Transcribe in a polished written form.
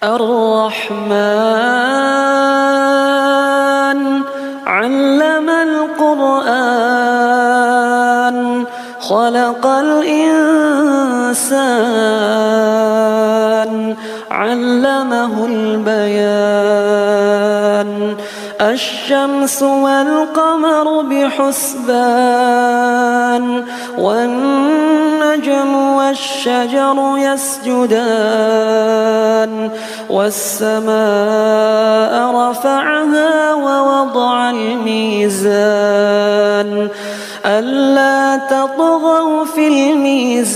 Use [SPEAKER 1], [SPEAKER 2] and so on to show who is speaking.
[SPEAKER 1] الرحمن علم القرآن خلق الإنسان علمه البيان الشمس والقمر بحسبان والنجم والشجر يسجدان والسماء رفعها ووضع الميزان ألا تطغوا في الميزان